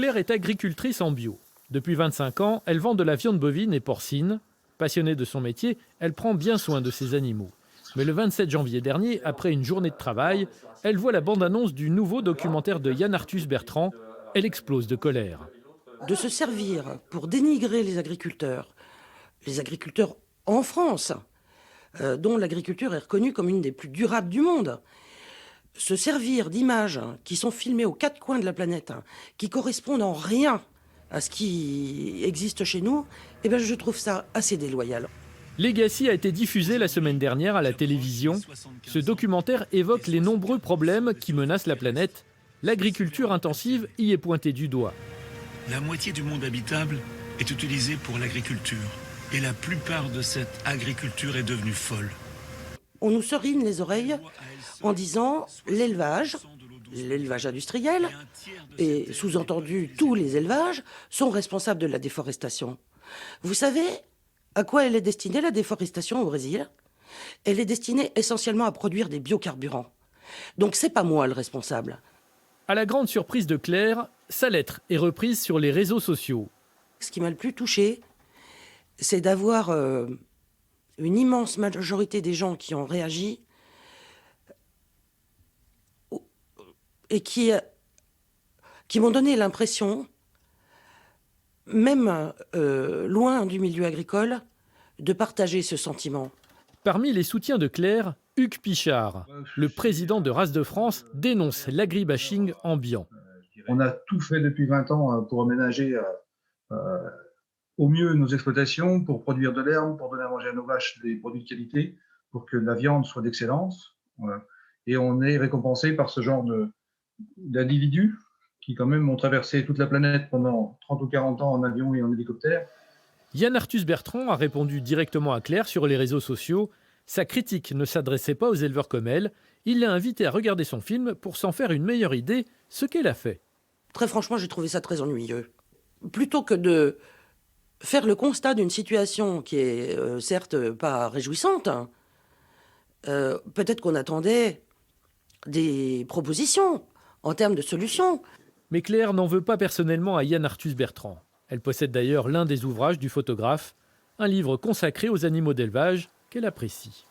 Claire est agricultrice en bio. Depuis 25 ans, elle vend de la viande bovine et porcine. Passionnée de son métier, elle prend bien soin de ses animaux. Mais le 27 janvier dernier, après une journée de travail, elle voit la bande-annonce du nouveau documentaire de Yann Arthus Bertrand. Elle explose de colère. De se servir pour dénigrer les agriculteurs en France, dont l'agriculture est reconnue comme une des plus durables du monde, se servir d'images qui sont filmées aux quatre coins de la planète, qui correspondent en rien à ce qui existe chez nous, eh ben je trouve ça assez déloyal. Legacy a été diffusé la semaine dernière à la télévision. Ce documentaire évoque les nombreux problèmes qui menacent la planète. L'agriculture intensive y est pointée du doigt. La moitié du monde habitable est utilisée pour l'agriculture. Et la plupart de cette agriculture est devenue folle. On nous serine les oreilles en disant l'élevage industriel, et sous-entendu tous les élevages, sont responsables de la déforestation. Vous savez à quoi elle est destinée, la déforestation au Brésil? Elle est destinée essentiellement à produire des biocarburants. Donc c'est pas moi le responsable. À la grande surprise de Claire, sa lettre est reprise sur les réseaux sociaux. Ce qui m'a le plus touchée, c'est d'avoir une immense majorité des gens qui ont réagi et qui m'ont donné l'impression, même loin du milieu agricole, de partager ce sentiment. Parmi les soutiens de Claire, Hugues Pichard, le président de Race de France, dénonce l'agribashing ambiant. On a tout fait depuis 20 ans pour aménager au mieux nos exploitations, pour produire de l'herbe, pour donner à manger à nos vaches des produits de qualité, pour que la viande soit d'excellence. Et on est récompensé par ce genre d'individus qui quand même ont traversé toute la planète pendant 30 ou 40 ans en avion et en hélicoptère. Yann Arthus Bertrand a répondu directement à Claire sur les réseaux sociaux. Sa critique ne s'adressait pas aux éleveurs comme elle. Il l'a invité à regarder son film pour s'en faire une meilleure idée, ce qu'elle a fait. Très franchement, j'ai trouvé ça très ennuyeux. Plutôt que de faire le constat d'une situation qui est certes pas réjouissante, peut-être qu'on attendait des propositions en termes de solutions. Mais Claire n'en veut pas personnellement à Yann Arthus Bertrand. Elle possède d'ailleurs l'un des ouvrages du photographe, un livre consacré aux animaux d'élevage qu'elle apprécie.